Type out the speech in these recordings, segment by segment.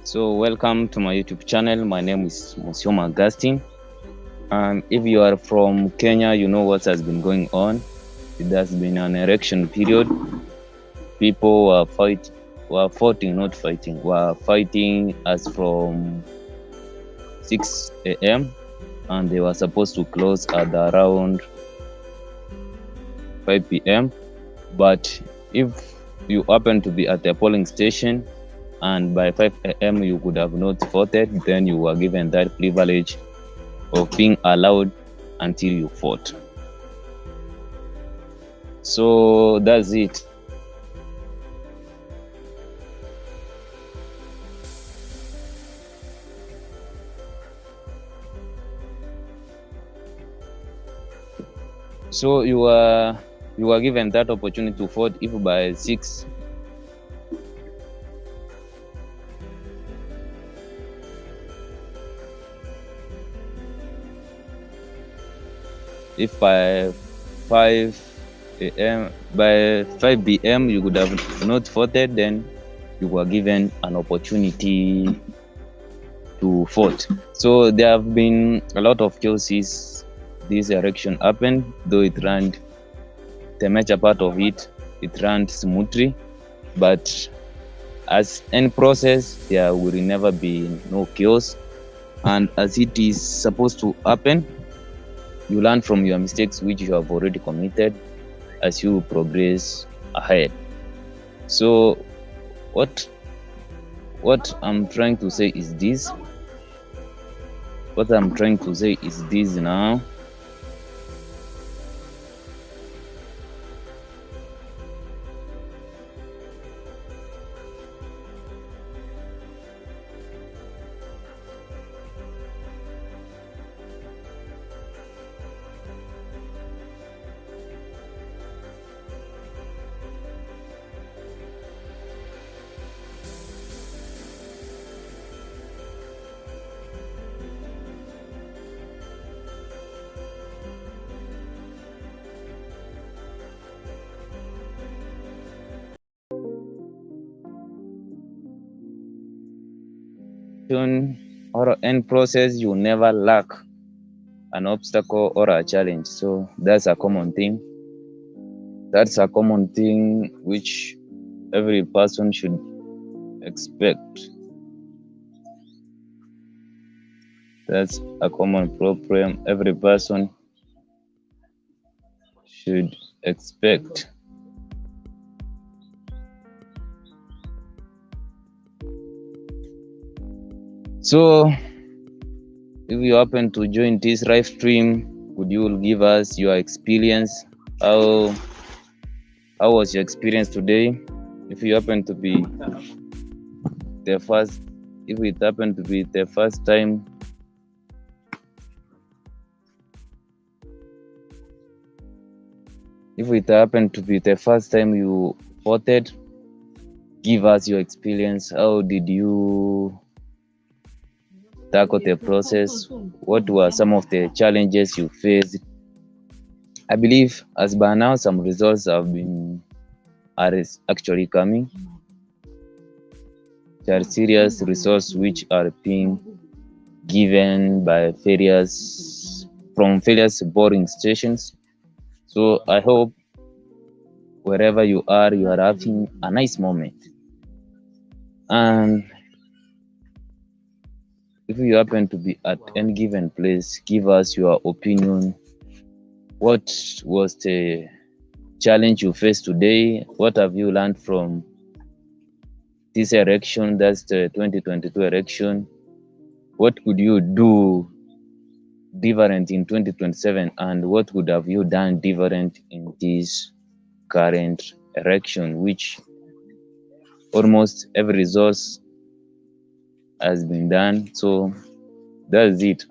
So, welcome to my YouTube channel. My name is Monsieur Augustine. And if you are from Kenya, you know what has been going on. It has been an election period. People were fighting, not fighting, were fighting as from 6 a.m. and they were supposed to close at around 5 p.m. But if you happen to be at a polling station and by 5 a.m. you could have not voted, then you were given that privilege of being allowed until you vote. So that's it. So you were given that opportunity to vote if by 6. If by 5 p.m. you could have not voted, then you were given an opportunity to vote. So there have been a lot of cases this election happened, though the major part of it ran smoothly, but as any process there will never be no chaos, and as it is supposed to happen, you learn from your mistakes which you have already committed as you progress ahead. So what I'm trying to say is this. What I'm trying to say is this now. Or any process, you never lack an obstacle or a challenge. So that's a common thing. That's a common thing which every person should expect. That's a common problem every person should expect. So if you happen to join this live stream, would you give us your experience? How was your experience today? If you happen to be the first, if it happened to be the first time, if it happened to be the first time you voted, give us your experience. How did you tackle the process? What were some of the challenges you faced? I believe as by now some results are actually coming. There are serious results which are being given by various polling stations. So I hope wherever you are having a nice moment. And if you happen to be at any given place, give us your opinion. What was the challenge you faced today? What have you learned from this election? That's the 2022 election. What could you do different in 2027, and what would have you done different in this current election, which almost every resource has been done? So that's it.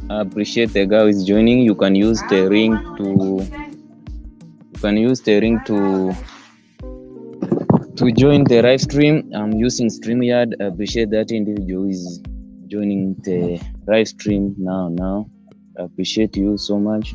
I appreciate the guy who is joining. You can use the ring to join the live stream. I'm using StreamYard. I appreciate that individual who is joining the live stream now. I appreciate you so much.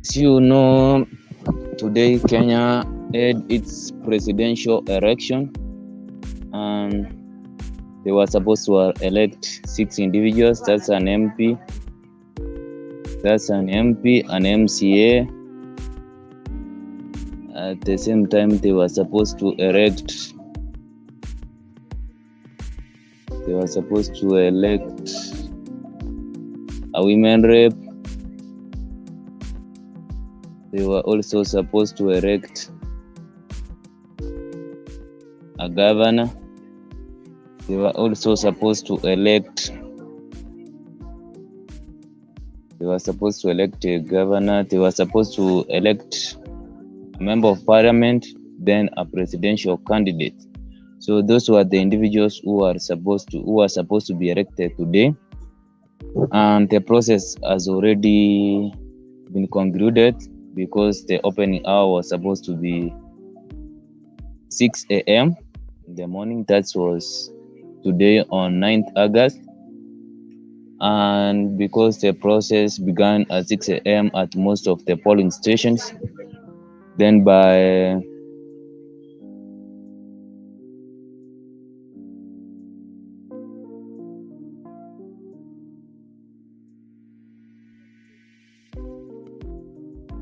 As you know, today Kenya had its presidential election, and they were supposed to elect 6 individuals. That's an MP, an MCA. At the same time, they were supposed to elect a women rep. They were also supposed to elect a governor. They were also supposed to elect a governor. They were supposed to elect a member of parliament, then a presidential candidate. So those were the individuals who are supposed to be elected today, and the process has already been concluded because the opening hour was supposed to be 6 a.m. in the morning. That was today on 9th August. And because the process began at 6 a.m. at most of the polling stations, then by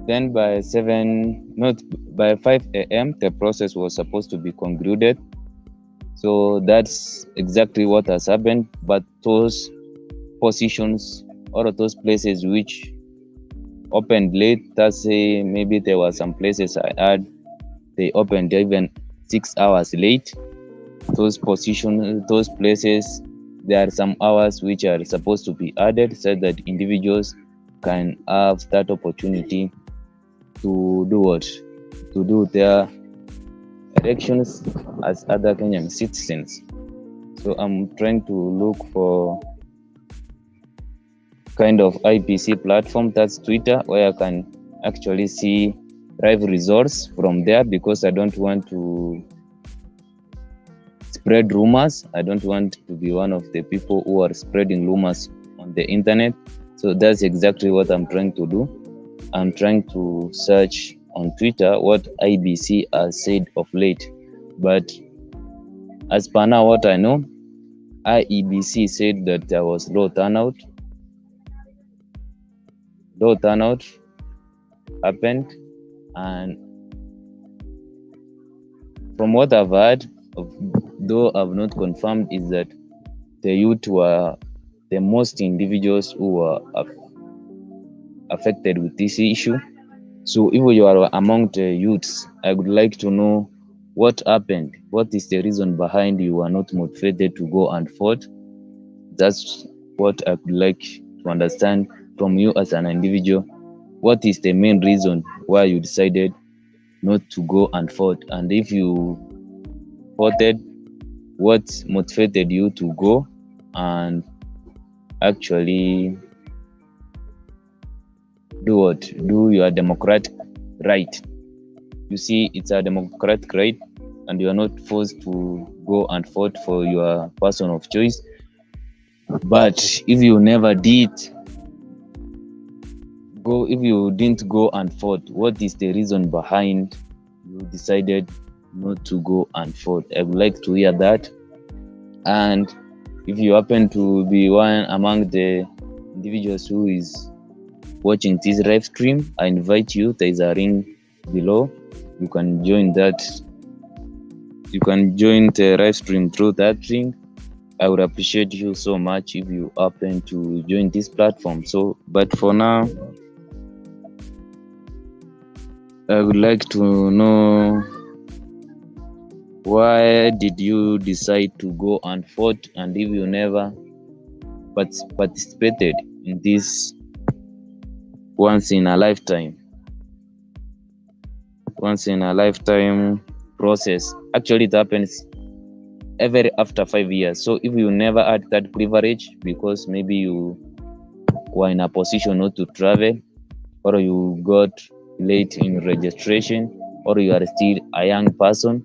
Then by 5 a.m., the process was supposed to be concluded. So that's exactly what has happened. But those positions, or those places which opened late, let's say maybe there were some places I had, they opened even 6 hours late. Those places, there are some hours which are supposed to be added so that individuals can have that opportunity to do their elections as other Kenyan citizens. So I'm trying to look for kind of IPC platform, that's Twitter, where I can actually see live results from there, because I don't want to spread rumors. I don't want to be one of the people who are spreading rumors on the internet. So that's exactly what I'm trying to do. I'm trying to search on Twitter what IBC has said of late. But as per now, what I know, IEBC said that there was low turnout. Low turnout happened, and from what I've heard, though I've not confirmed, is that the youth were the most individuals who were affected with this issue. So if you are among the youths, I would like to know what happened. What is the reason behind you are not motivated to go and vote? That's what I would like to understand from you as an individual. What is the main reason why you decided not to go and vote? And if you voted, what motivated you to go and actually do your democratic right? You see, it's a democratic right, and you are not forced to go and vote for your person of choice. But if you didn't go and vote, what is the reason behind you decided not to go and vote. I would like to hear that. And if you happen to be one among the individuals who is watching this live stream, I invite you. There is a link below. You can join that. You can join the live stream through that link. I would appreciate you so much if you happen to join this platform. So, but for now, I would like to know, why did you decide to go and vote, and if you never participated in this once in a lifetime process? Actually, it happens every after 5 years. So if you never had that privilege because maybe you were in a position not to travel, or you got late in registration, or you are still a young person,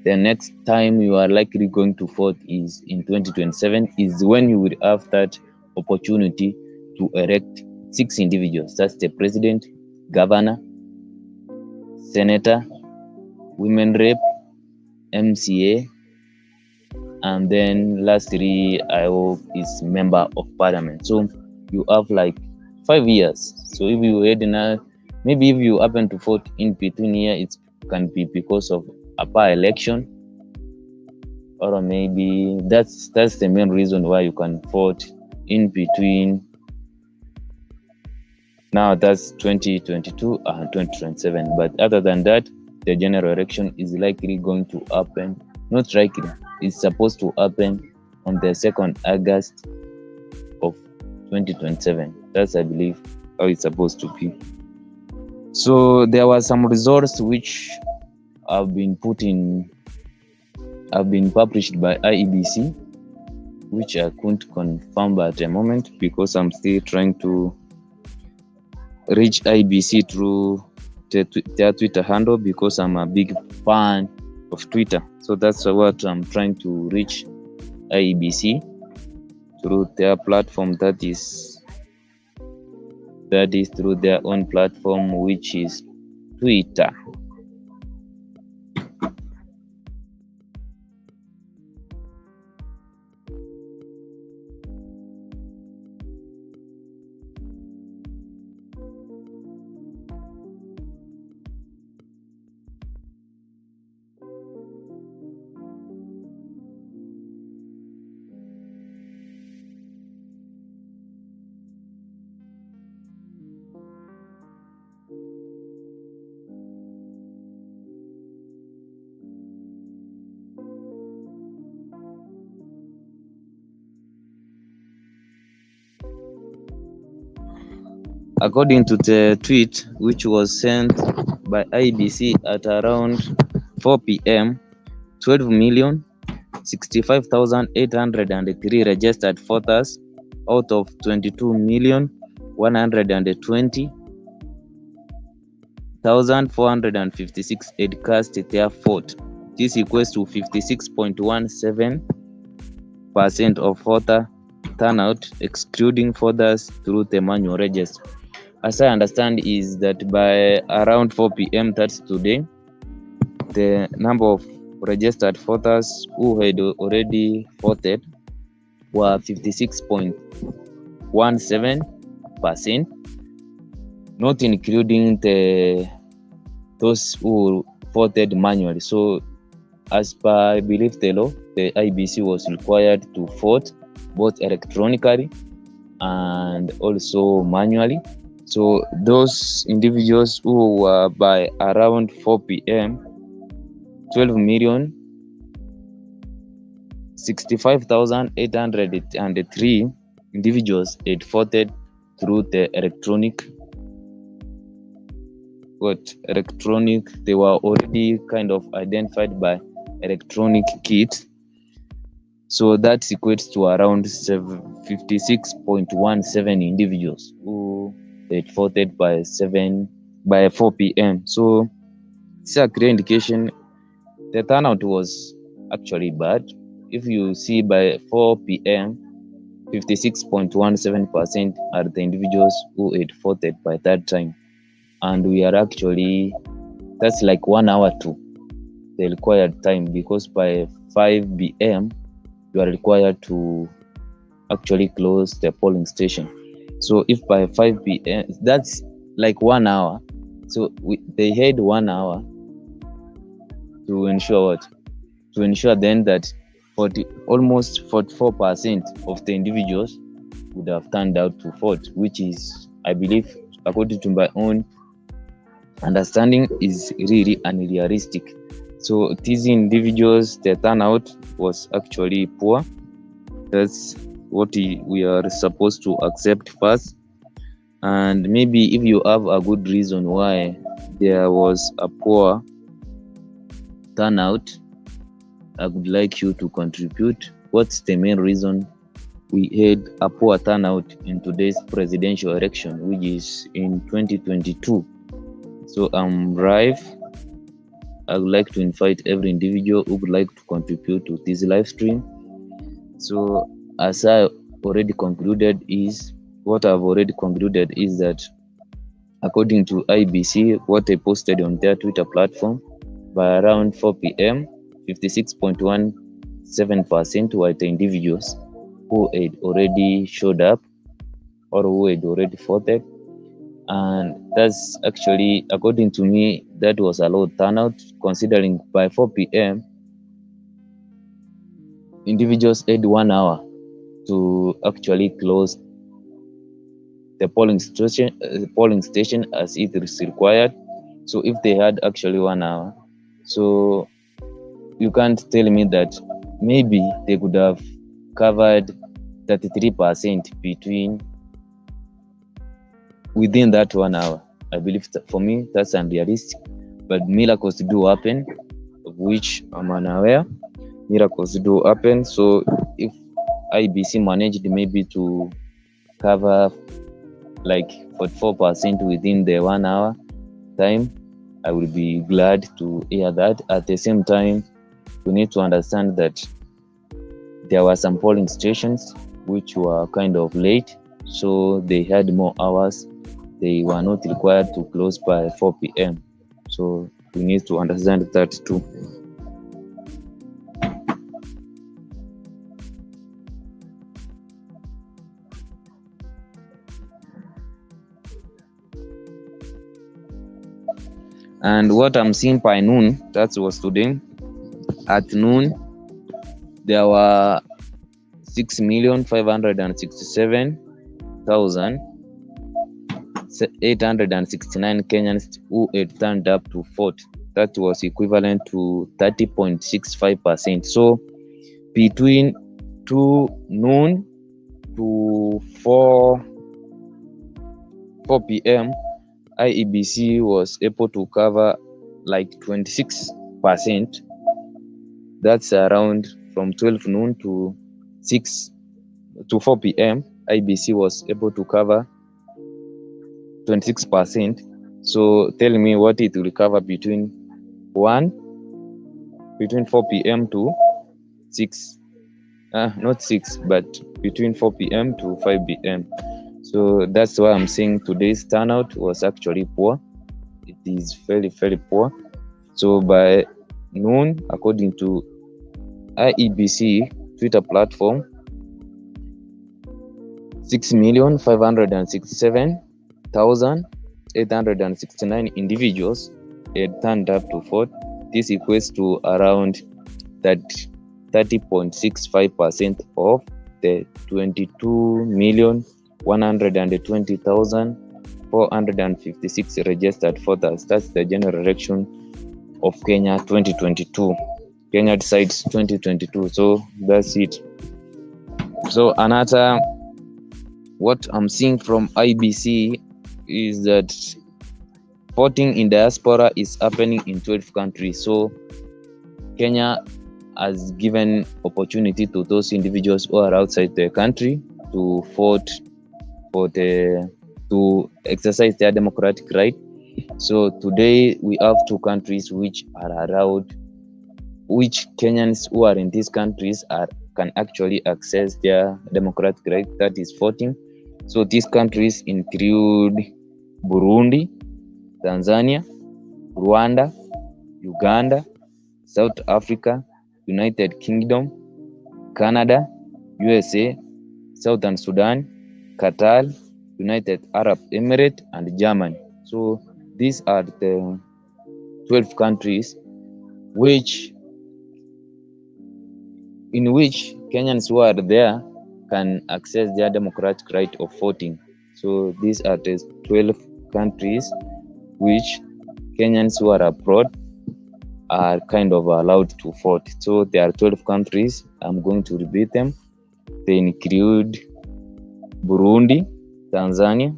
the next time you are likely going to vote is in 2027, is when you will have that opportunity to elect 6 individuals. That's the president, governor, senator, women rep, MCA, and then lastly, I hope, is member of parliament. So you have like 5 years. So if you had maybe if you happen to vote in between here, it can be because of a by election, or maybe that's the main reason why you can vote in between. Now that's 2022 and 2027. But other than that, the general election is likely going to happen. Not likely, it's supposed to happen on the 2nd August of 2027. That's, I believe, how it's supposed to be. So there were some results which have been published by IEBC, which I couldn't confirm at the moment because I'm still trying to reach IEBC through their Twitter handle, because I'm a big fan of Twitter. So that's what I'm trying to reach IEBC through their platform, that is through their own platform, which is Twitter. According to the tweet, which was sent by IBC at around 4 p.m., 12,065,803 registered voters out of 22,120,456 had cast their vote. This equates to 56.17% of voter turnout, excluding voters through the manual register. As I understand, is that by around 4 p.m. that's today, the number of registered voters who had already voted were 56.17%, not including those who voted manually. So as per, I believe, the law, the IBC was required to vote both electronically and also manually. So those individuals who were by around 4 p.m., 12,065,803 individuals had voted through the electronic. They were already kind of identified by electronic kit. So that equates to around 56.17 individuals who had voted by 4 p.m. So it's a clear indication the turnout was actually bad. If you see by 4 p.m., 56.17% are the individuals who had voted by that time. And we are actually, that's like 1 hour too. the required time, because by 5 p.m. you are required to actually close the polling station. So if by 5 p.m. that's like 1 hour, so they had 1 hour to ensure what? To ensure then that almost 44% of the individuals would have turned out to vote, which is, I believe, according to my own understanding, is really unrealistic. So these individuals, the turnout was actually poor. That's what we are supposed to accept first. And maybe if you have a good reason why there was a poor turnout, I would like you to contribute. What's the main reason we had a poor turnout in today's presidential election, which is in 2022? So I'm Rive. I would like to invite every individual who would like to contribute to this live stream. So as I already concluded is that according to IBC, what they posted on their Twitter platform, by around 4 p.m., 56.17% were the individuals who had already showed up or who had already voted. And that's actually, according to me, that was a low turnout, considering by 4 p.m. individuals had 1 hour to actually close the polling station as it is required. So if they had actually 1 hour, so you can't tell me that maybe they could have covered 33% within that 1 hour. I believe that for me that's unrealistic, but miracles do happen, of which I'm unaware. Miracles do happen. So if IBC managed maybe to cover like 44% within the 1 hour time, I will be glad to hear that. At the same time, we need to understand that there were some polling stations which were kind of late, so they had more hours. They were not required to close by 4 p.m. So we need to understand that too. And what I'm seeing by noon, that was today, at noon, there were 6,567,869 Kenyans who had turned up to vote. That was equivalent to 30.65%. So between 2 noon to 4 p.m., IEBC was able to cover like 26%. That's around from 12 noon to 4 p.m. IBC was able to cover 26%. So tell me what it will cover between 4 p.m. to 6. Not 6, but between 4 p.m. to 5 p.m. So that's why I'm saying today's turnout was actually poor. It is very, very poor. So by noon, according to IEBC Twitter platform, 6,567,869 individuals had turned up to vote. This equates to around 30.65% of the 22,120,456 registered voters. That's the general election of Kenya 2022. Kenya decides 2022. So that's it. So another, what I'm seeing from IBC is that voting in diaspora is happening in 12 countries. So Kenya has given opportunity to those individuals who are outside the country to vote to exercise their democratic right. So today we have 2 countries which are allowed, which Kenyans who are in these countries can actually access their democratic right, that is voting. So these countries include Burundi, Tanzania, Rwanda, Uganda, South Africa, United Kingdom, Canada, USA, Southern Sudan, Qatar, United Arab Emirates, and Germany. So these are the 12 countries which in which Kenyans who are there can access their democratic right of voting. So these are the 12 countries which Kenyans who are abroad are kind of allowed to vote. So there are 12 countries. I'm going to repeat them. They include Burundi, Tanzania,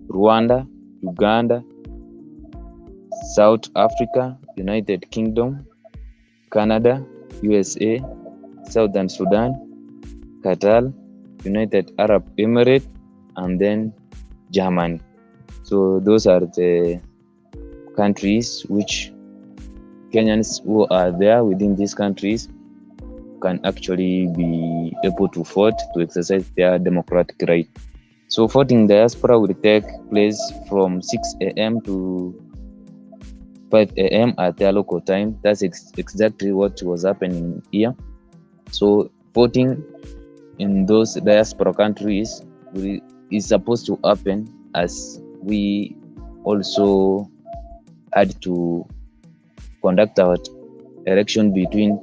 Rwanda, Uganda, South Africa, United Kingdom, Canada, USA, Southern Sudan, Qatar, United Arab Emirates, and then Germany. So those are the countries which Kenyans who are there within these countries can actually be able to vote to exercise their democratic right. So voting diaspora will take place from 6 a.m. to 5 a.m. at their local time. That's exactly what was happening here. So voting in those diaspora countries is supposed to happen as we also had to conduct our election between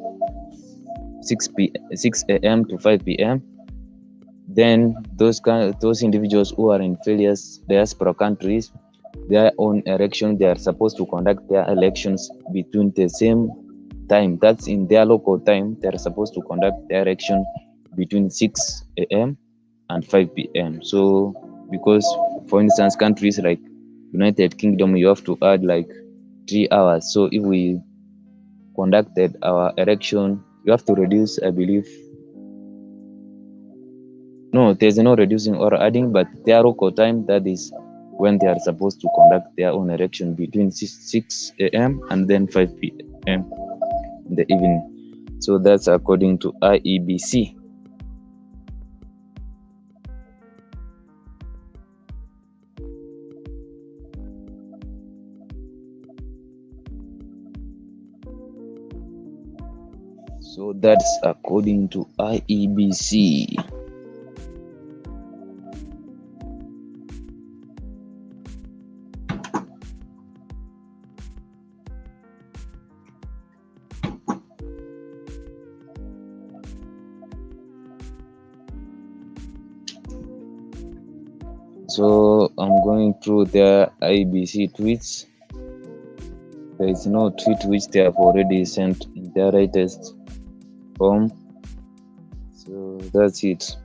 6 a.m. to 5 p.m. Then those individuals who are in various diaspora countries, their own election, they are supposed to conduct their elections between the same time. That's in their local time. They are supposed to conduct their election between 6 a.m. and 5 p.m. So because, for instance, countries like United Kingdom, you have to add like 3 hours. So if we conducted our election, you have to reduce, I believe. No, there's no reducing or adding, but their local time, that is when they are supposed to conduct their own election between 6 a.m. and then 5 p.m. in the evening. So that's according to IEBC. So that's according to IEBC. So I'm going through the IEBC tweets. There is no tweet which they have already sent in their latest form. So that's it.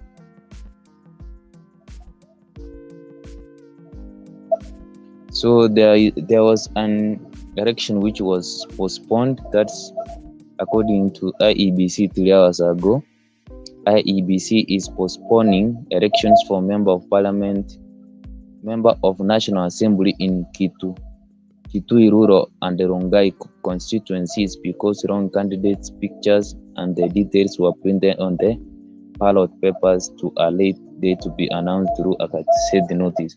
So there was an election which was postponed. That's according to IEBC 3 hours ago. IEBC is postponing elections for Member of Parliament, Member of National Assembly in Kitui Rural and Rongai constituencies because wrong candidates' pictures and the details were printed on the ballot papers to a late date to be announced through a said notice.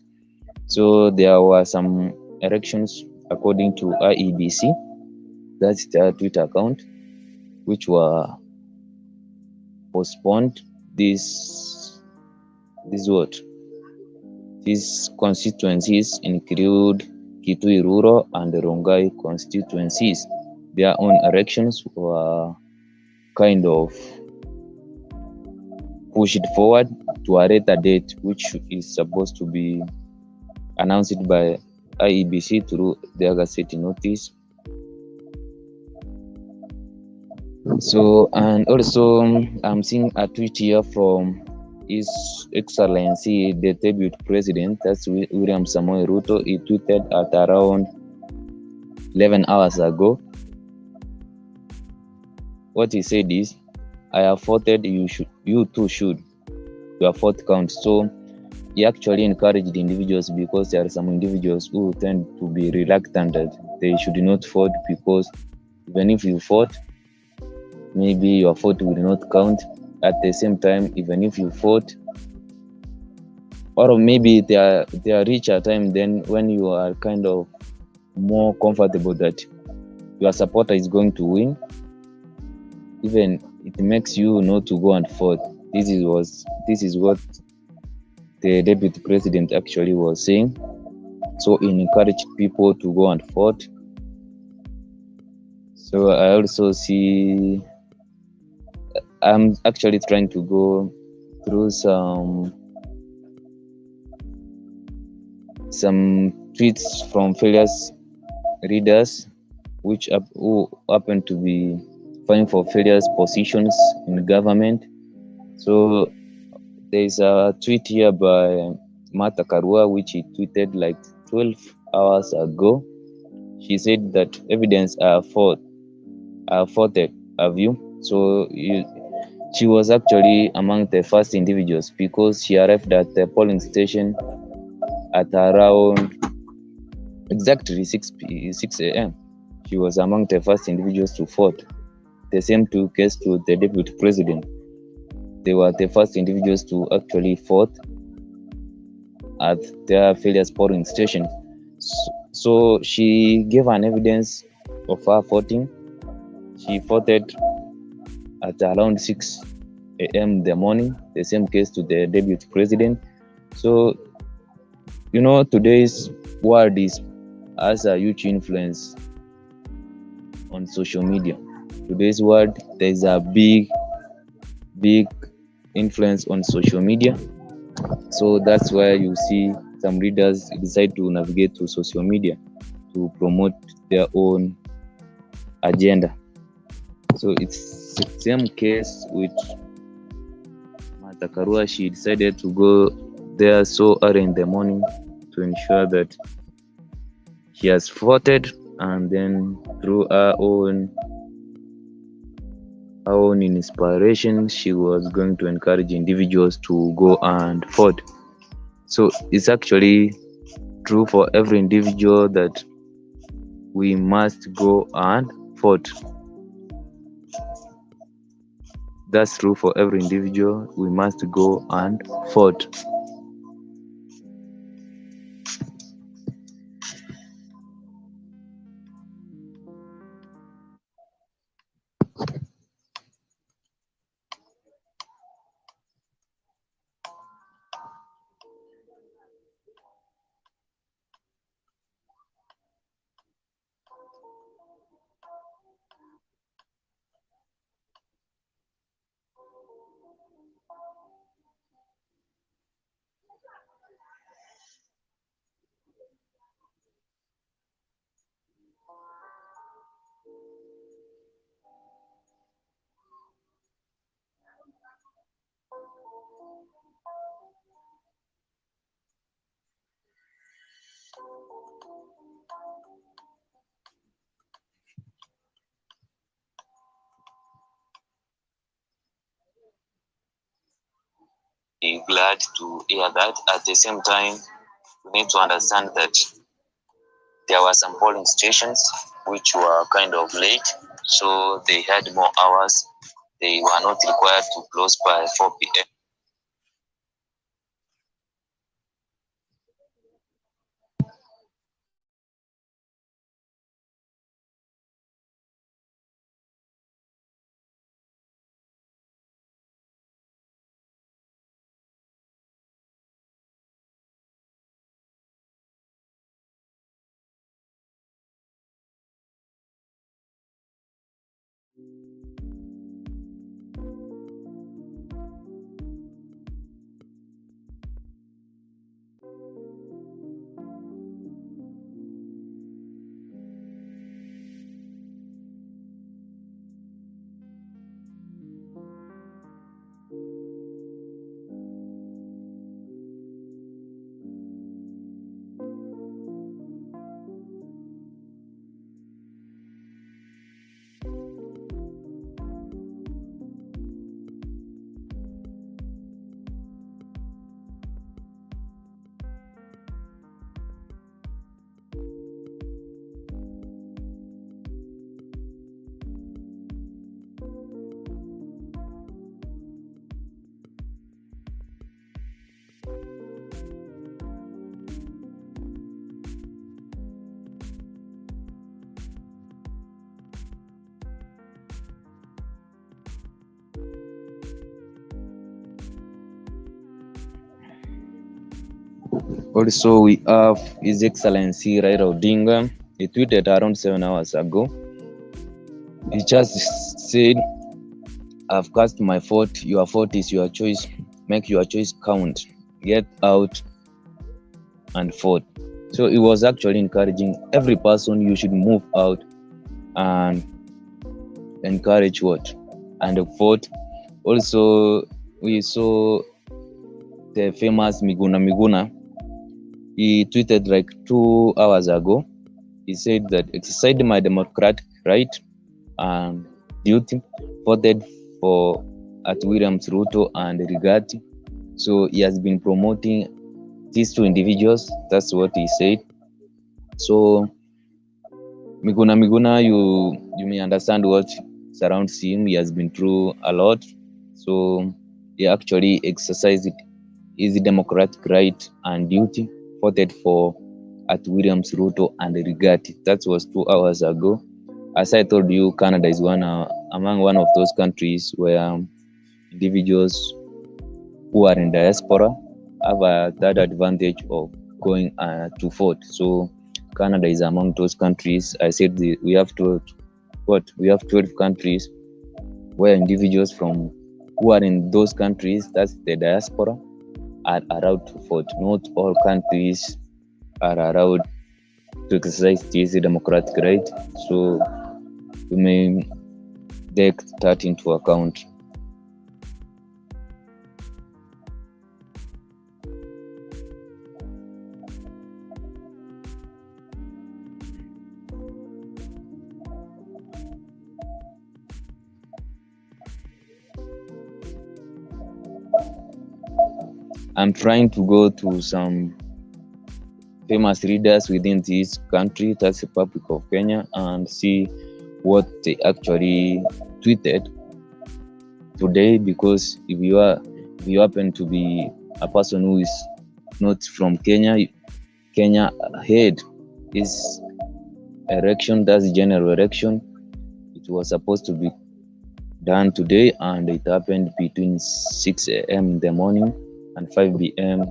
So there were some elections according to IEBC, that's their Twitter account, which were postponed. These constituencies include Kitui Rural and Rongai constituencies. Their own elections were kind of pushed forward to a later date, which is supposed to be announced by IEBC through the Gazette notice. So, and also I'm seeing a tweet here from His Excellency, the debut president, that's William Samoei Ruto. He tweeted at around 11 hours ago. What he said is, I have voted, you too should. Your vote counts. So he actually encouraged individuals, because there are some individuals who tend to be reluctant that they should not vote, because even if you vote, maybe your vote will not count. At the same time, even if you vote, or maybe there reach a time then when you are kind of more comfortable that your supporter is going to win, even it makes you not to go and vote. This is what the deputy president actually was saying. So he encouraged people to go and vote. So I also see I'm actually trying to go through some tweets from various readers who happen to be vying for various positions in government. So there's a tweet here by Martha Karua, which he tweeted like 12 hours ago. She said that evidence are faulted. Have you? She was actually among the first individuals because she arrived at the polling station at around exactly 6 a.m. She was among the first individuals to vote. The same took case to the deputy president. They were the first individuals to actually vote at their various polling stations. So she gave an evidence of her voting. She voted at around 6 a.m. in the morning, the same case to the deputy president. So, today's world has a huge influence on social media. Today's world, there's a big influence on social media. So that's why you see some readers decide to navigate to social media to promote their own agenda. So it's the same case with Martha Karua. She decided to go there so early in the morning to ensure that she has voted, and then through her own inspiration, she was going to encourage individuals to go and vote. So it's actually true for every individual that we must go and vote. That's true for every individual. We must go and vote. Glad to hear that. At the same time, we need to understand that there were some polling stations which were kind of late, so they had more hours. They were not required to close by 4 p.m. Also, we have His Excellency Raila Odinga. He tweeted around 7 hours ago. He just said, "I've cast my vote. Your vote is your choice. Make your choice count. Get out and vote." So he was actually encouraging every person you should move out and encourage what and vote. Also, we saw the famous Miguna. He tweeted like 2 hours ago. He said that exercised my democratic right and duty, voted for at Williams Ruto and Rigati. So he has been promoting these two individuals. That's what he said. So Miguna, you may understand what surrounds him. He has been through a lot. So he actually exercised his democratic right and duty, voted for at Williams Ruto and Rigati. That was 2 hours ago. As I told you, Canada is among one of those countries where individuals who are in diaspora have that advantage of going to vote. So Canada is among those countries. I said we have 12 countries where individuals from who are in those countries, that's the diaspora, are allowed to vote. Not all countries are allowed to exercise this democratic right. So we may take that into account. I'm trying to go to some famous readers within this country, that's the Republic of Kenya, and see what they actually tweeted today. Because if you happen to be a person who is not from Kenya had this election, that's general election. It was supposed to be done today, and it happened between 6 a.m. in the morning and 5 p.m.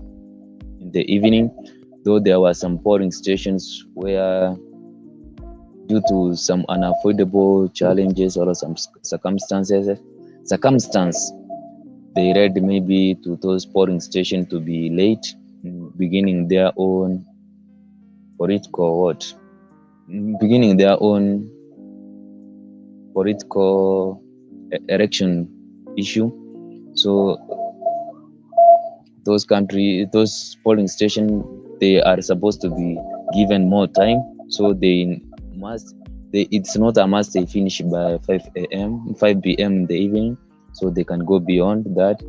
in the evening. Though there were some polling stations where, due to some unavoidable challenges or some circumstance, they led maybe to those polling stations to be late, beginning their own political election issue. So those polling stations, they are supposed to be given more time, so it's not a must they finish by 5 p.m. in the evening, so they can go beyond that.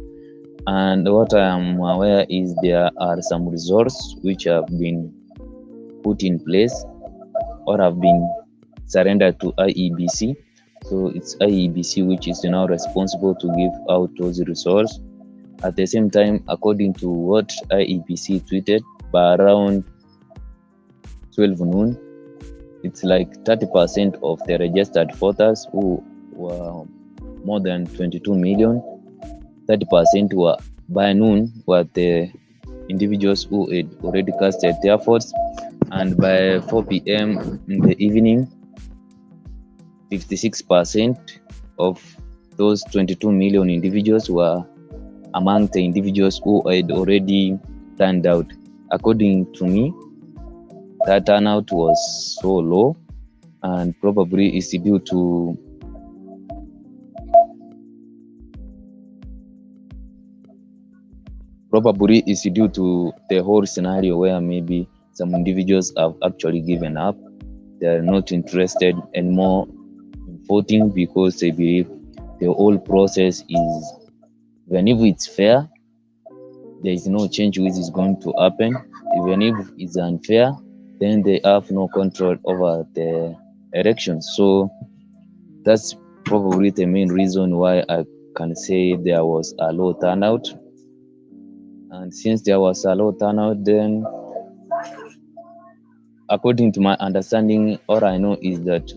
And what I am aware is there are some resources which have been put in place or have been surrendered to IEBC. So it's IEBC which is now responsible to give out those resources. At the same time, according to what IEBC tweeted, by around 12 noon, it's like 30% of the registered voters, who were more than 22 million, 30% were by noon were the individuals who had already casted their votes, and by 4 p.m. in the evening, 56% of those 22 million individuals were among the individuals who had already turned out. According to me, that turnout was so low, and probably is due to the whole scenario where maybe some individuals have actually given up. They are not interested anymore in voting because they believe the whole process is, even if it's fair, there is no change which is going to happen. Even if it's unfair, then they have no control over the elections. So that's probably the main reason why I can say there was a low turnout. And since there was a low turnout, then according to my understanding, all I know is that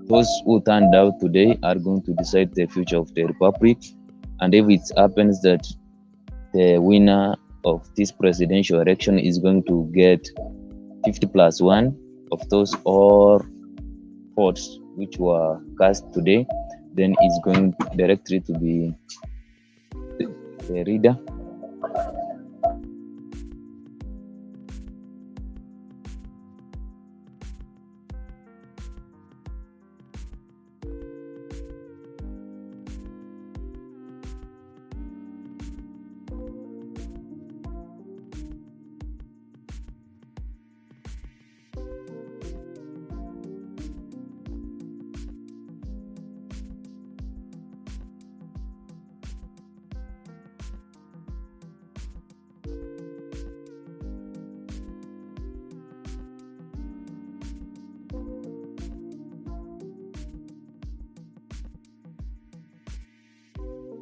those who turned out today are going to decide the future of the republic. And if it happens that the winner of this presidential election is going to get 50 plus 1 of those all votes which were cast today, then is going directly to be the reader.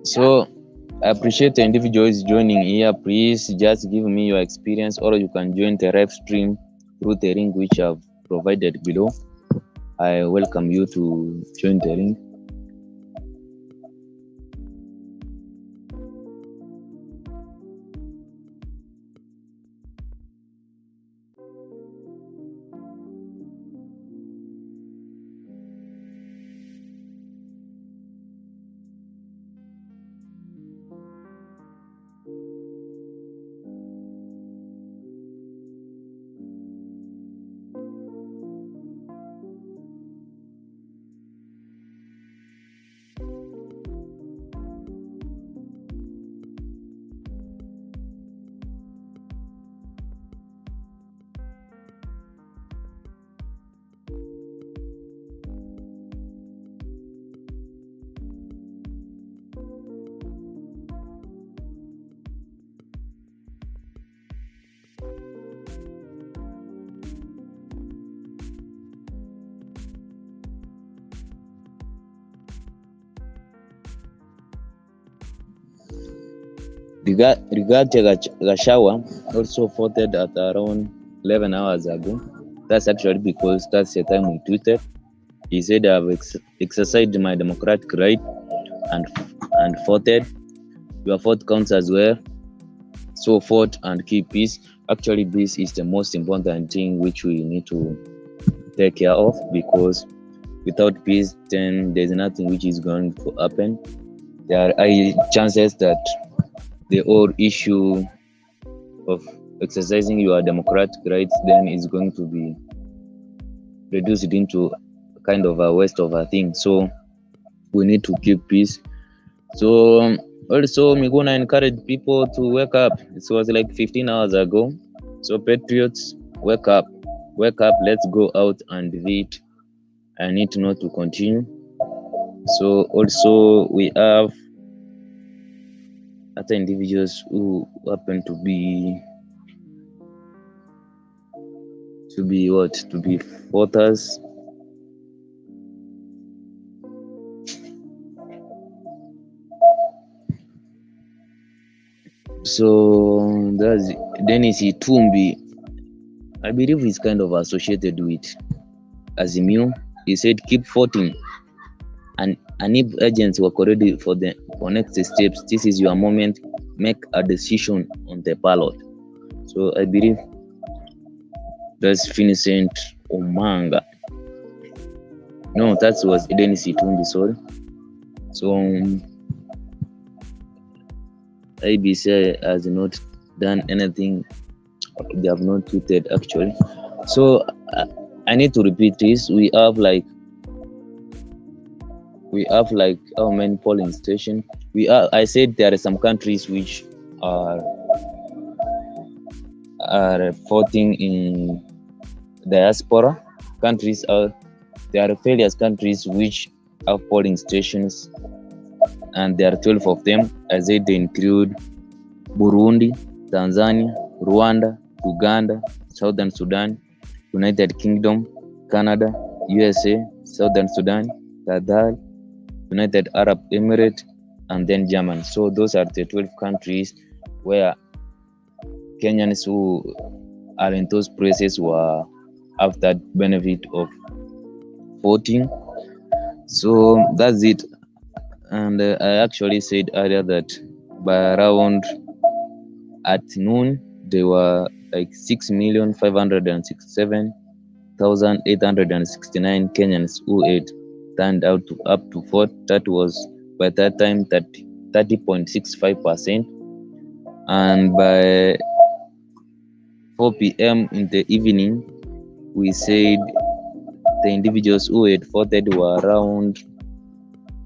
So I appreciate the individuals joining here. Please just give me your experience, or you can join the live stream through the link which I've provided below. I welcome you to join the link. Rigathi Gachagua also voted at around 11 hours ago. That's actually because that's the time we tweeted. He said, I've exercised my democratic right and voted. Your vote counts as well. So vote and keep peace. Actually, this is the most important thing which we need to take care of, because without peace, then there's nothing which is going to happen. There are high chances that the whole issue of exercising your democratic rights then is going to be reduced into kind of a waste of a thing. So we need to keep peace. So also we're gonna encourage people to wake up. It was like 15 hours ago. So patriots, wake up, let's go out and vote. I need to know to continue. So also we have other individuals who happen to be voters. So that's Dennis Itumbi. I believe he's kind of associated with Azimio. He said keep voting, and if agents work already for next steps, this is your moment. Make a decision on the ballot. So I believe that's Vincent Omanga. No, that was Dennis Itumbi, sorry. So IBC has not done anything. They have not tweeted actually. So I need to repeat this. We have like how many polling stations? I said there are some countries which are voting in diaspora countries. There are various countries which have polling stations, and there are 12 of them. I said they include Burundi, Tanzania, Rwanda, Uganda, Southern Sudan, United Kingdom, Canada, USA, Southern Sudan, Qatar, United Arab Emirates, and then Germany. So those are the 12 countries where Kenyans who are in those places were have that benefit of voting. So that's it. And I actually said earlier that by around At noon, there were like 6,567,869 Kenyans who had turned out to up to vote. That was by that time 30.65%. And by 4 p.m. in the evening, we said the individuals who had voted were around,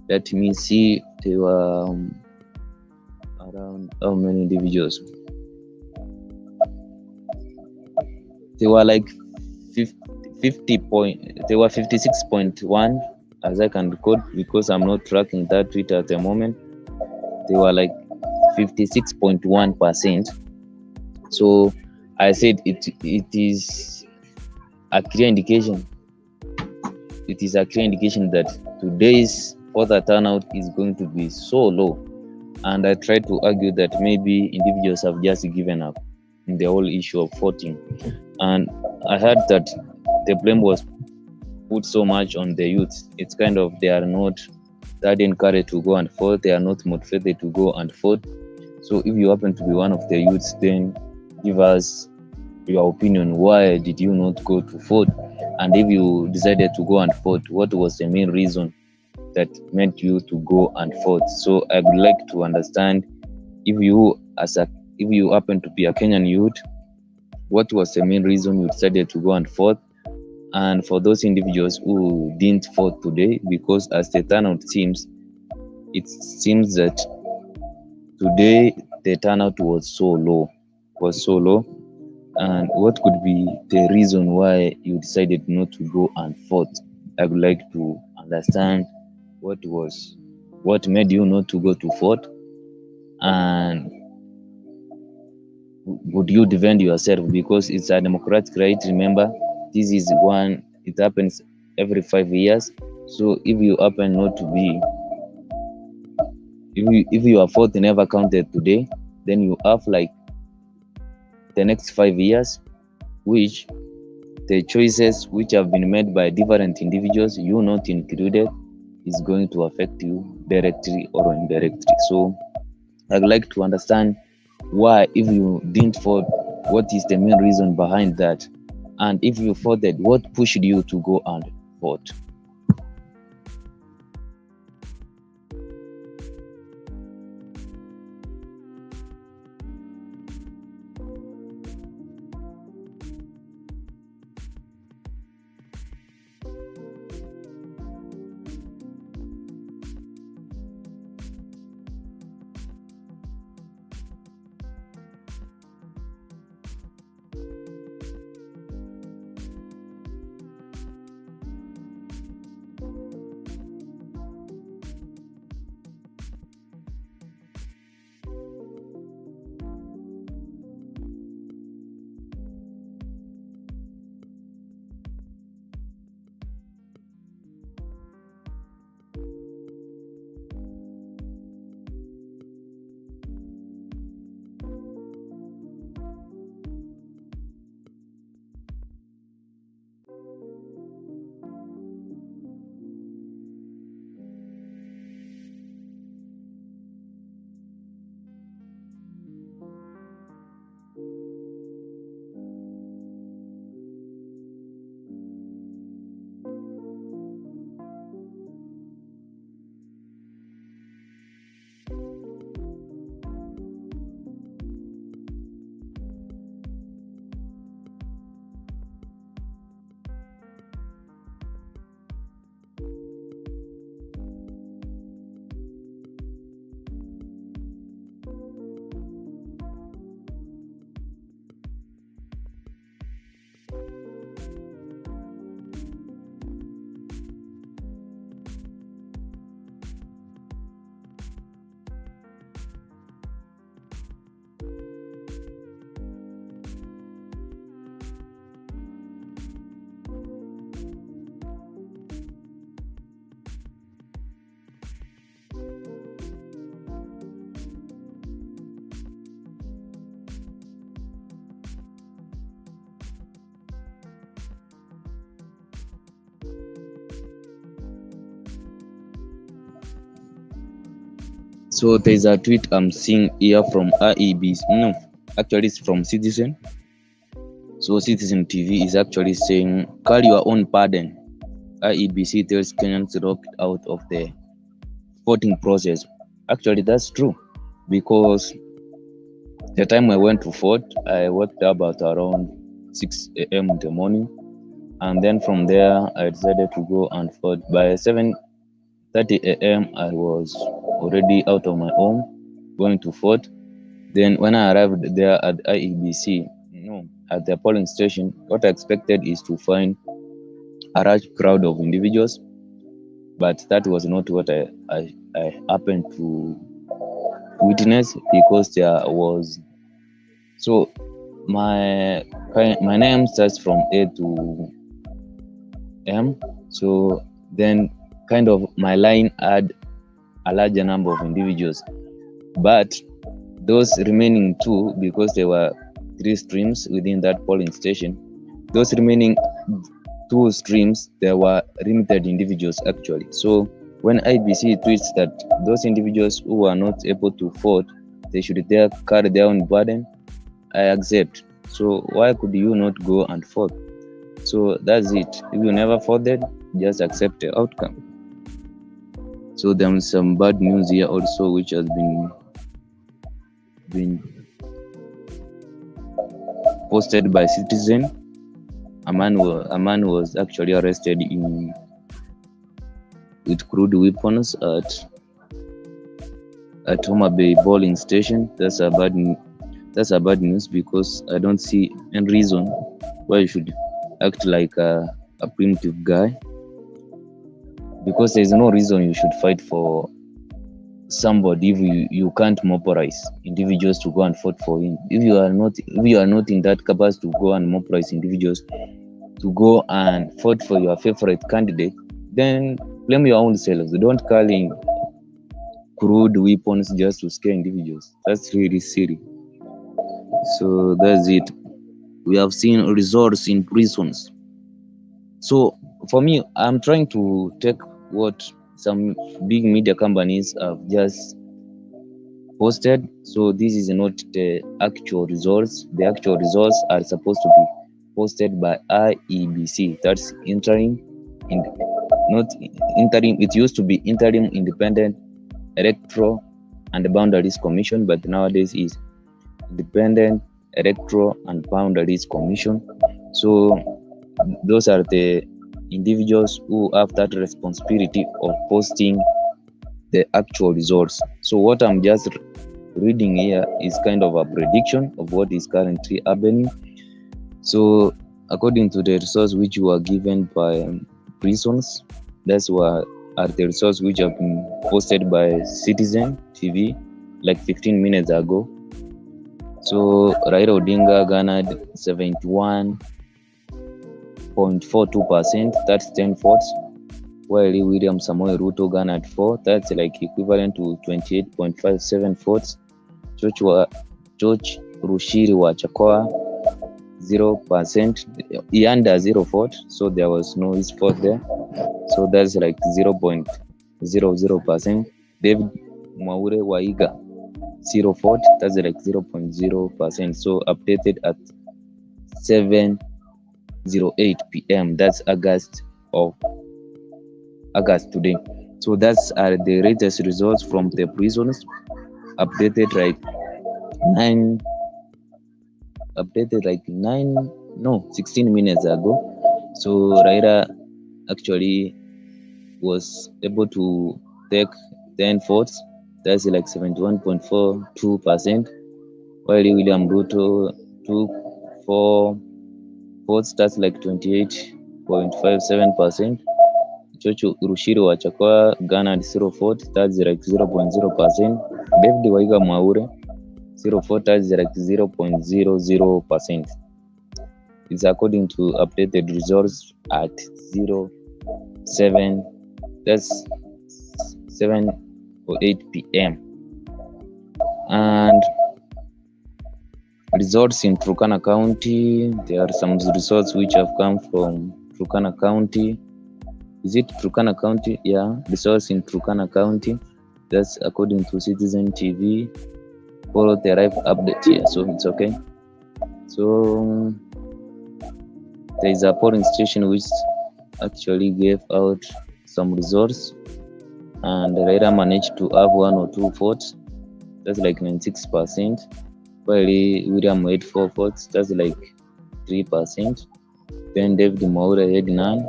let me see, they were around how many individuals? They were like 50 point, they were 56.1 as I can record, because I'm not tracking that tweet at the moment. They were like 56.1%. So I said it is a clear indication. It is a clear indication that today's voter turnout is going to be so low. And I tried to argue that maybe individuals have just given up in the whole issue of voting. And I heard that the blame was put so much on the youth. It's kind of they are not that encouraged to go and vote. They are not motivated to go and vote. So if you happen to be one of the youths, then give us your opinion. Why did you not go to vote? And if you decided to go and vote, what was the main reason that made you to go and vote? So I would like to understand, if you happen to be a Kenyan youth, what was the main reason you decided to go and vote? And for those individuals who didn't vote today, because as the turnout seems, it seems that today the turnout was so low. And what could be the reason why you decided not to go and vote? I would like to understand what made you not to go to vote, and would you defend yourself, because it's a democratic right. Remember, this is one, it happens every 5 years. So if you happen not to be, if your vote never counted today, then you have like the next 5 years, which the choices which have been made by different individuals, you not included, is going to affect you directly or indirectly. So I'd like to understand why, if you didn't vote, what is the main reason behind that? And if you voted, what pushed you to go and vote? So there's a tweet I'm seeing here from IEBC. No, Actually, it's from Citizen. So Citizen TV is actually saying, "Call your own pardon." IEBC tells Kenyans locked out of the voting process. Actually, that's true, because the time I went to vote, I woke up at around 6 a.m. in the morning, and then from there I decided to go and vote. By 7:30 a.m. I was already out of my home going to vote. Then when I arrived there at IEBC, at the polling station, what I expected is to find a large crowd of individuals, but that was not what I happened to witness, because there was, so my name starts from A to M. So then kind of my line had a larger number of individuals, but those remaining two, because there were 3 streams within that polling station, those remaining 2 streams, there were limited individuals actually. So when IBC tweets that those individuals who are not able to vote, they should carry their own burden, I accept. So why could you not go and vote? So that's it. If you never voted, just accept the outcome. So there's some bad news here also, which has been posted by Citizen. A man was actually arrested with crude weapons at Homa Bay polling station. That's a bad news, because I don't see any reason why you should act like a primitive guy, because there's no reason you should fight for somebody if you can't mobilize individuals to go and vote for him. If you are not in that capacity to go and mobilize individuals to go and vote for your favorite candidate, then blame your own selves. Don't call in crude weapons just to scare individuals. That's really silly. So that's it. We have seen results in prisons. So for me, I'm trying to take what some big media companies have just posted. So this is not the actual results. The actual results are supposed to be posted by IEBC. That's interim, not interim. It used to be interim independent electoral and boundaries commission, but nowadays is independent electoral and boundaries commission. So those are the individuals who have that responsibility of posting the actual results. So what I'm just reading here is kind of a prediction of what is currently happening. So according to the results which were given by prisons, that's what are the results which have been posted by Citizen TV like 15 minutes ago. So Raila Odinga garnered 71.42%, that's 10 votes, while William Samoei Ruto garnered 4, that's like equivalent to 28.57 votes. George Rushiri Wachakoa 0%, he under 0 vote, so there was no his vote there, so that's like 0.00%. David Mwaure Waiga 0 vote, that's like 0.0%. So updated at 7:08 p.m. That's August today. So that's the latest results from the prisons, updated like 16 minutes ago. So Raila actually was able to take 10 votes, that's like 71.42%, while William Ruto took 4 votes, that's like 28.57%. George Rushiri Wachakoa garnered 0 votes, that's like 0.0%. David Waiga Mwaure 0 votes, that's like 0.00%. It's according to updated results at 7:08 p.m. And results in Turkana County, there are some results which have come from Turkana County. Is it Turkana County? Yeah, results in Turkana County. That's according to Citizen TV. follow the live update here, so it's okay. So there is a polling station which actually gave out some results, and Raila managed to have 1 or 2 votes. That's like 96%. While William had 4 votes. That's like 3%. Then David Maura had none.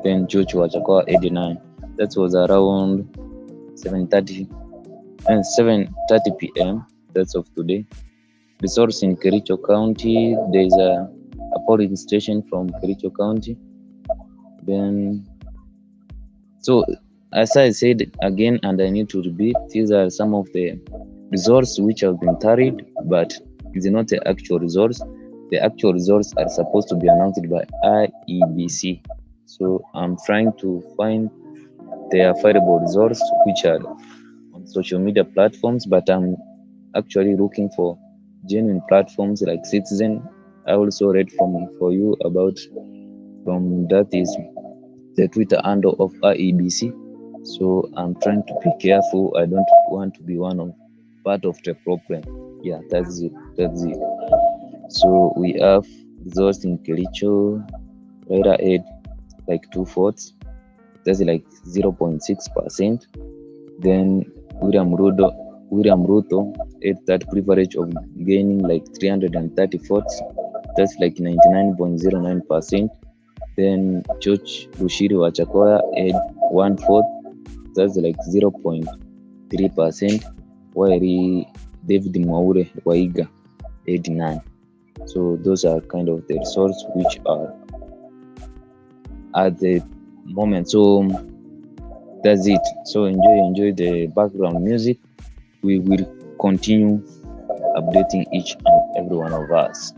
Then George Wachakwa had nine. That was around 7:30 and 7:30 p.m. That's of today. Resource in Kericho County. There is a polling station from Kericho County. Then, so as I said again, and I need to repeat, these are some of the results which have been carried, but it's not the actual results. The actual results are supposed to be announced by IEBC. So I'm trying to find the verifiable results which are on social media platforms, but I'm actually looking for genuine platforms like Citizen. I also read from for you about from that is the Twitter handle of IEBC. So I'm trying to be careful. I don't want to be one of part of the problem. Yeah, that's it. That's it. So we have results in Kericho, Raila aid like 2 votes. That's like 0.6%. Then William Ruto had that privilege of gaining like 330 votes. That's like 99.09%. Then George Bushiri Wachakoya had 1 vote. That's like 0.3%. While David Mwaure Waiga had none. So those are kind of the results which are at the moment. So that's it. So enjoy the background music. We will continue updating each and every one of us.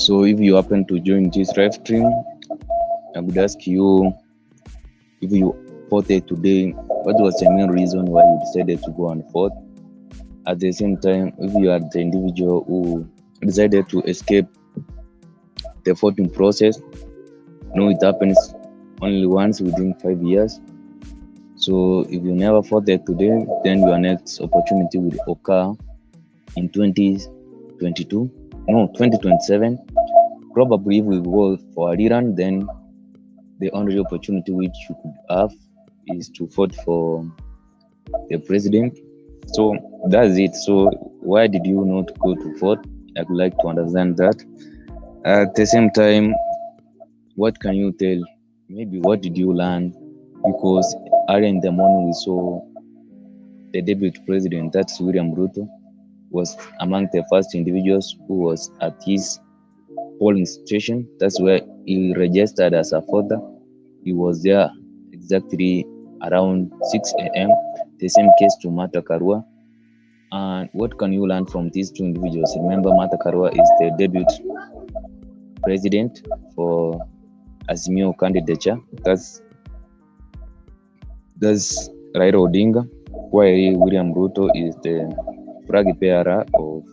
So if you happen to join this live stream, I would ask you, if you voted today, what was the main reason why you decided to go and vote? At the same time, if you are the individual who decided to escape the voting process, it happens only once within 5 years. So if you never voted today, then your next opportunity will occur in 2022, no, 2027. Probably if we go for a rerun, then the only opportunity which you could have is to vote for the president. So that's it. So why did you not go to vote? I would like to understand that. At the same time, what can you tell? Maybe what did you learn? Because early in the morning we saw the deputy president, that's William Ruto, was among the first individuals who was at his polling station. That's where he registered as a voter. He was there exactly around 6 a.m. The same case to Martha Karua. And what can you learn from these two individuals? Remember, Martha Karua is the deputy president for Azimio candidature. That's Raila Odinga, while William Ruto is the flag bearer of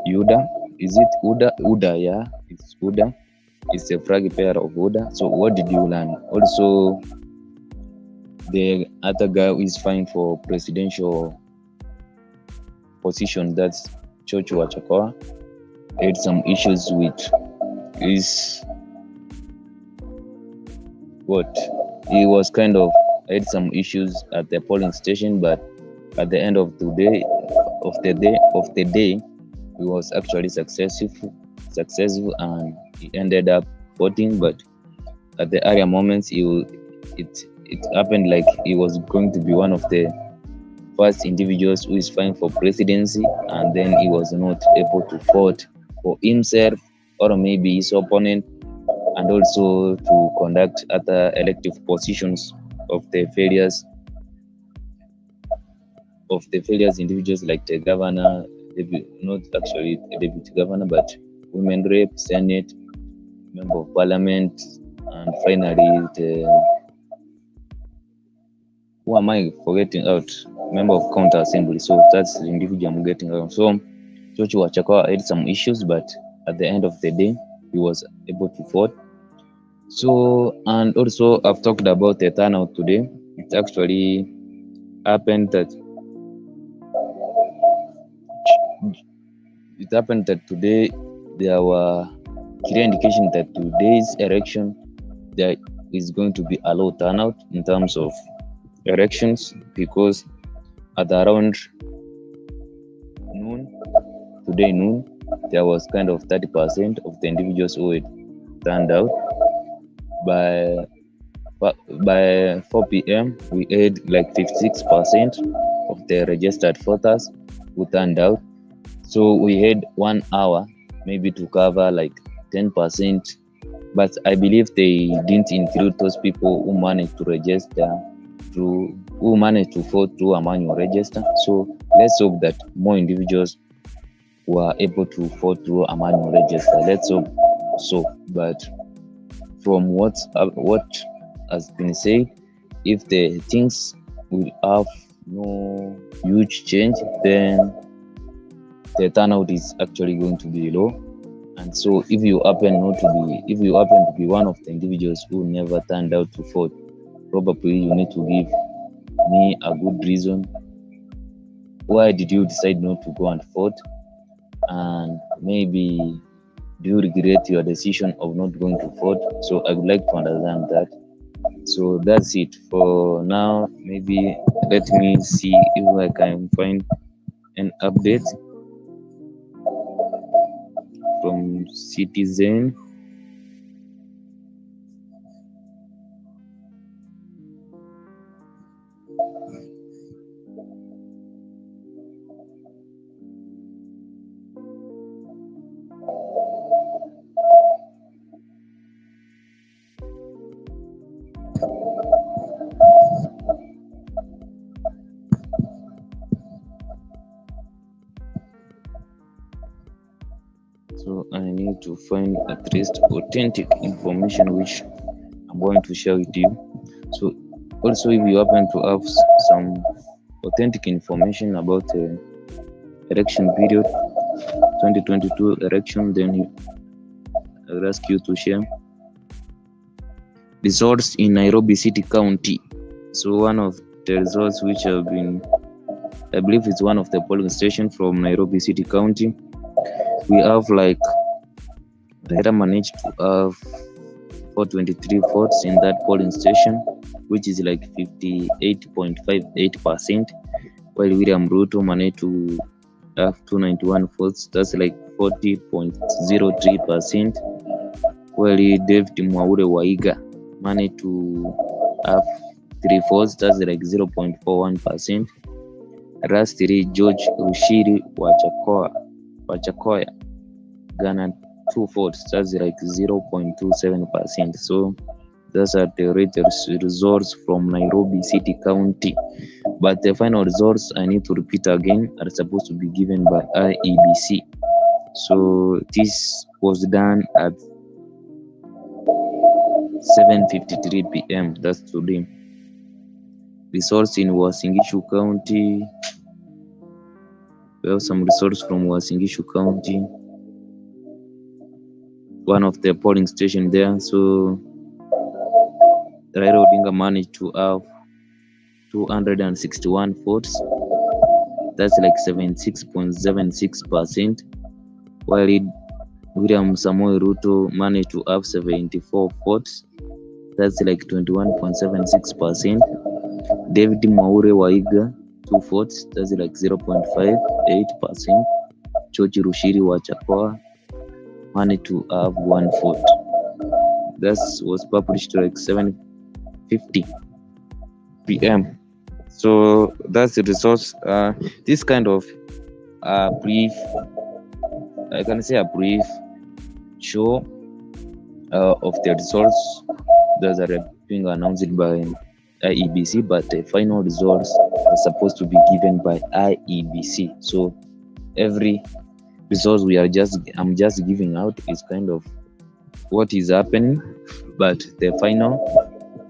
UDA. Is it UDA? UDA, yeah, it's UDA. It's the flag bearer of UDA. So what did you learn? Also, the other guy who is vying for presidential position, that's George Wachakoa, had some issues with his what he was kind of had some issues at the polling station, but at the end of the day he was actually successful and he ended up voting. But at the earlier moments it happened like he was going to be one of the first individuals who is vying for presidency, and then he was not able to vote for himself or maybe his opponent, and also to conduct other elective positions of the various individuals like the governor, not actually a deputy governor, but women rep, senate, member of parliament, and finally who am I forgetting out? Member of county assembly. So that's the individual I'm getting out. So George Wachakawa had some issues, but at the end of the day, he was able to vote. So, and also I've talked about the turnout today. It actually happened that today there were clear indication that today's election there is going to be a low turnout in terms of elections, because at around noon, there was kind of 30% of the individuals who had turned out. By 4 p.m., we had like 56% of the registered voters who turned out. So we had 1 hour maybe to cover like 10%, but I believe they didn't include those people who managed to vote through a manual register. So let's hope that more individuals were able to vote through a manual register. Let's hope so. But from what has been said, if the things will have no huge change, then the turnout is actually going to be low. And so if you happen to be one of the individuals who never turned out to vote, probably you need to give me a good reason. Why did you decide not to go and vote? And maybe do you regret your decision of not going to vote? So I would like to understand that. So that's it for now. Maybe let me see if I can find an update from Citizen. to find at least authentic information which I'm going to share with you. So also, if you happen to have some authentic information about election period 2022 election, then I'll ask you to share. Results in Nairobi City County. So one of the results which have been, I believe it's one of the polling stations from Nairobi City County. We have like Raila managed to have 423 votes in that polling station, which is like 58.58%, while William Ruto managed to have 291 votes, that's like 40.03%, while David Mwaure Waiga managed to have 3 votes, that's like 0.41%. Rastiri George Rushiri Wachakoya garnered 2 votes, that's like 0.27%. So those are the results from Nairobi City County. But the final results, I need to repeat again, are supposed to be given by IEBC. So this was done at 7:53 p.m. That's today. Results in Uasin Gishu County. We have some results from Uasin Gishu County, one of the polling stations there. So Raila Odinga managed to have 261 votes, that's like 76.76%, while William Samoei Ruto managed to have 74 votes, that's like 21.76%. David Mwaure Waiga 2 votes, that's like 0.58%. George Rushiri Wachakoa managed to have 1 vote. That was published like 7:50 p.m. So that's the results. This kind of brief, I can say a brief show of the results that are being announced by IEBC, but the final results are supposed to be given by IEBC. So every results I'm just giving out is kind of what is happening, but the final,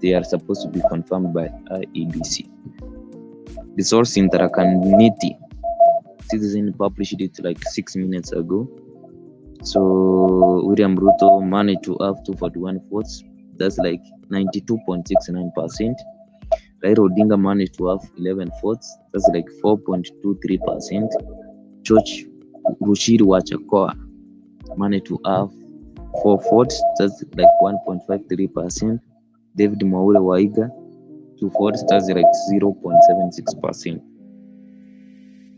they are supposed to be confirmed by IEBC. Results in Tarakaniti, Citizen published it like 6 minutes ago. So William Ruto managed to have 241 votes, that's like 92.69%. Raila Odinga managed to have 11 votes, that's like 4.23%. George Rushiri Wachakoa managed to have 4 votes, that's like 1.53%. David Mwaure Waiga 2 votes, that's like 0.76%.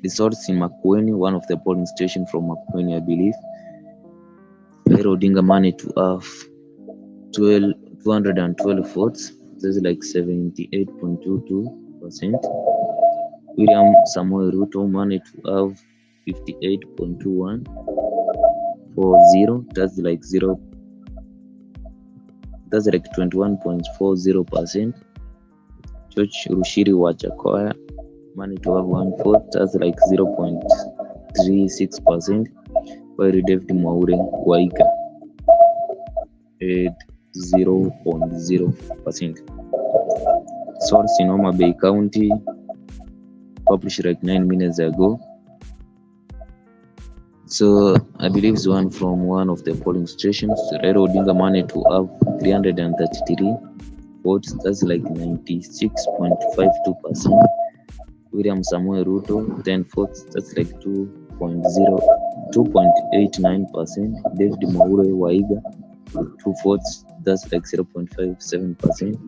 Results in Makueni, one of the polling stations from Makueni, I believe. Raila Odinga managed to have 212 votes, that's like 78.22%. William Samoei Ruto managed to have 58.2140, that's like 21.40%. George Rushiri Wachakoya managed to have 1 vote, that's like 0.36%, while David Mwaure Waiga at 0.0%. Source in Homa Bay County, published like 9 minutes ago. So I believe it's one from one of the polling stations. Raila Odinga managed to have 333 votes, that's like 96.52%. William Samoei Ruto 10 votes, that's like 2.89%. David Mwaure Waiga 2 votes, that's like 0.57%,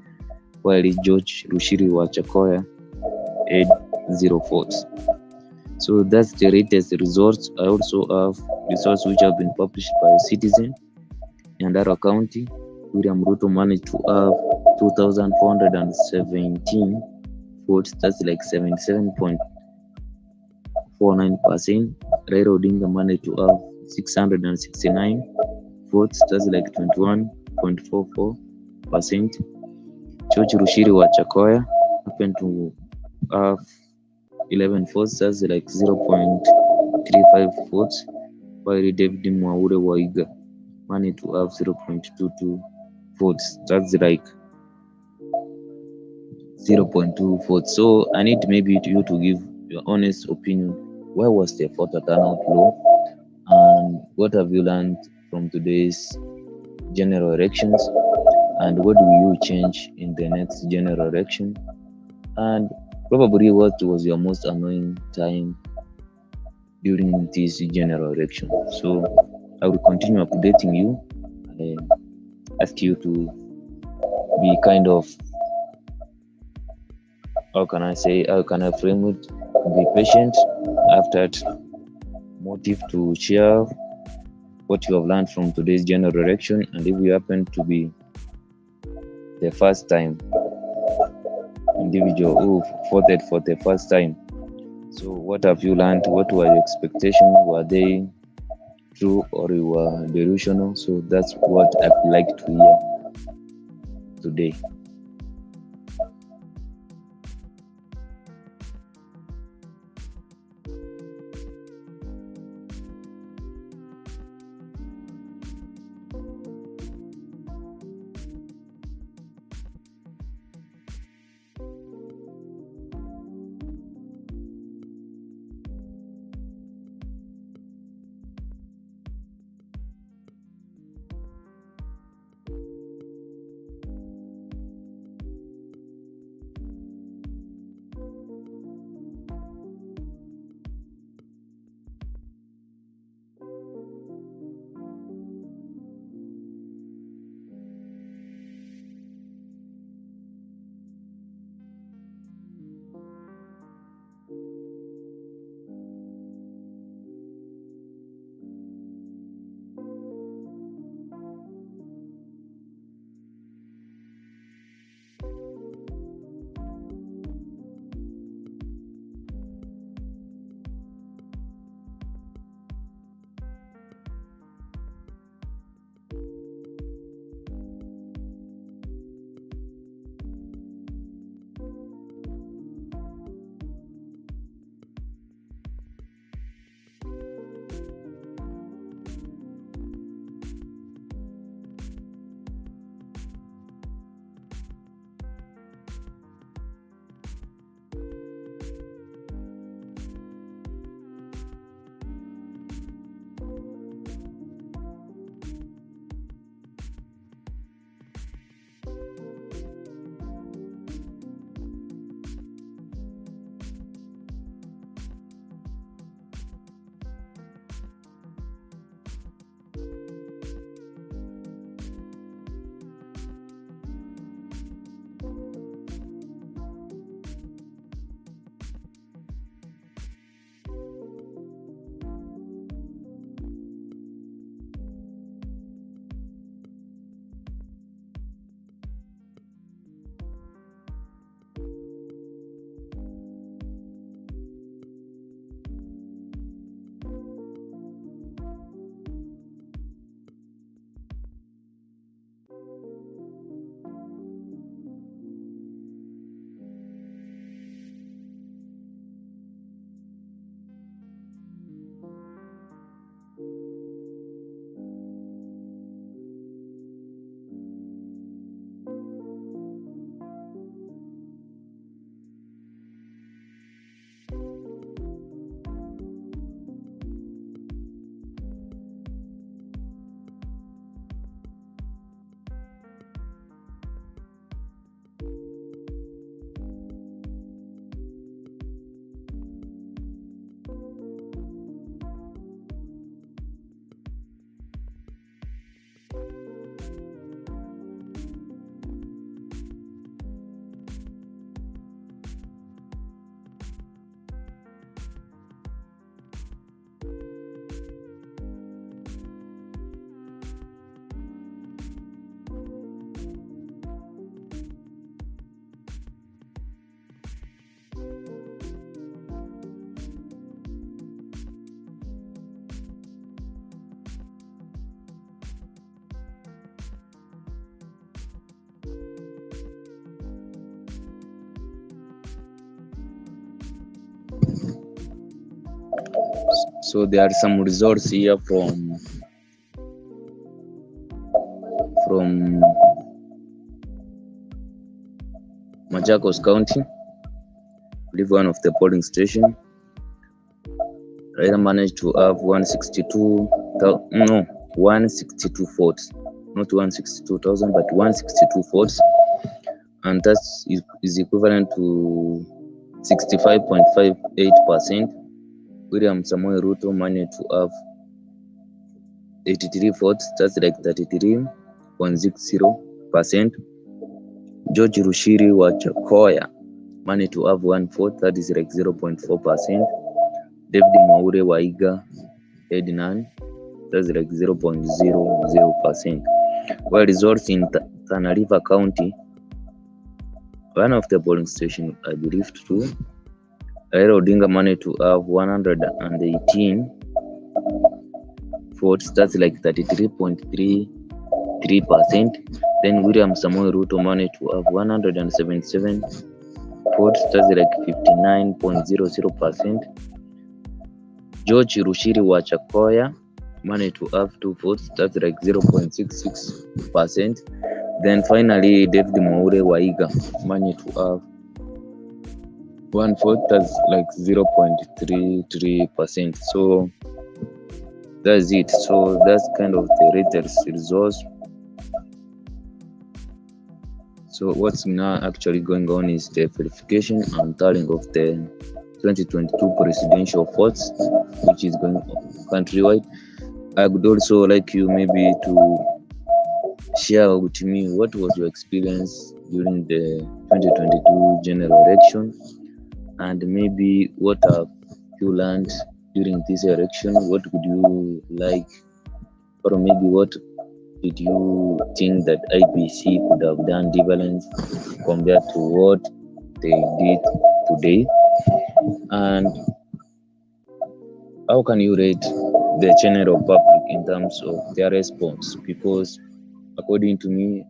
while George Rushiri Wachakoya had 0 votes. So that's the latest results. I also have results which have been published by Citizen in Nyandarua County. William Ruto managed to have 2,417 votes, that's like 77.49%. Raila Odinga managed to have 669 votes, that's like 21.44%. George Rushiri Wachakoya happened to have 11 votes, that's like 0.35 votes, while David Mwaure Waiga money to have 0.22 votes. That's like 0.2 votes. So I need maybe you to give your honest opinion. Why was the voter turnout low? And what have you learned from today's general elections? And what will you change in the next general election? And probably what was your most annoying time during this general election? So I will continue updating you. I ask you to be kind of, how can I frame it? Be patient. After that, motive to share what you have learned from today's general election. And if you happen to be the first time individual who voted for the first time, so what have you learned? What were your expectations? Were they true or you were delusional? So that's what I'd like to hear today. So there are some results here from from Machakos County. I believe one of the polling station. Raila managed to have 162 votes, not 162,000, but 162 votes, and that is equivalent to 65.58%. William Samoei Ruto managed to have 83 votes, that's like 33.60%. George Rushiri Wachakoya managed to have 1 vote, that is like 0.4%. David Mwaure Waiga had none, that's like 0.00%. While results in Tana River County, one of the polling stations, I believe true, Raila Odinga managed to have 118 votes, that's like 33.33%. Then William Samoei Ruto managed to have 177 votes, that's like 59.00%. George Rushiri Wachakoya managed to have 2 votes, that's like 0.66%. Then finally, David Mwaure Waiga managed to have 1 vote, that's like 0.33%. So that's it. So that's kind of the rated results. So what's now actually going on is the verification and tallying of the 2022 presidential votes, which is going on countrywide. I would also like you maybe to share with me what was your experience during the 2022 general election, and maybe what have you learned during this election. What would you like, or maybe what did you think that IBC could have done different compared to what they did today? And how can you rate the general public in terms of their response? Because according to me,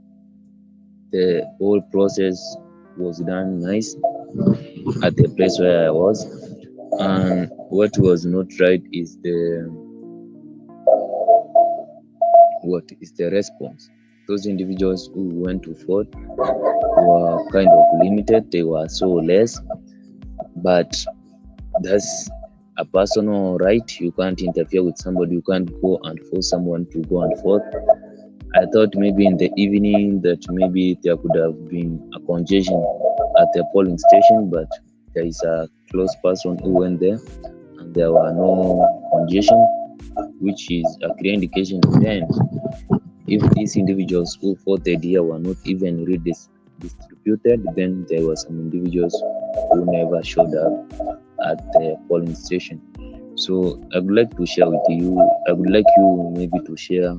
the whole process was done nice at the place where I was, and what was not right is the response. Those individuals who went to vote were kind of limited, they were so less, but that's a personal right. You can't interfere with somebody, you can't go and force someone to go and vote. I thought maybe in the evening that maybe there could have been a congestion at the polling station, but there is a close person who went there and there were no congestion, which is a clear indication then if these individuals who voted here were not even redistributed, then there were some individuals who never showed up at the polling station. So I would like to share with you, I would like you maybe to share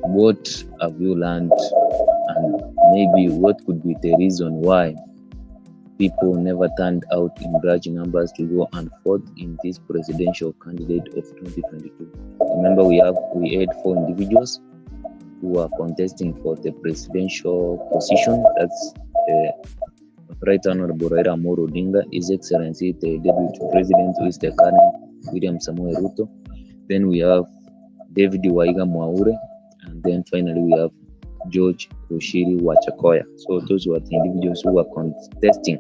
what have you learned, and maybe what could be the reason why people never turned out in large numbers to go and vote in this presidential candidate of 2022. Remember, we had 4 individuals who are contesting for the presidential position. That's Right Honorable Raila Amolo Odinga, His Excellency the Deputy President, who is the current William Samoei Ruto. Then we have David Waiga Mwaure, and then finally we have George Rushiri Wachakoya. So those were the individuals who were contesting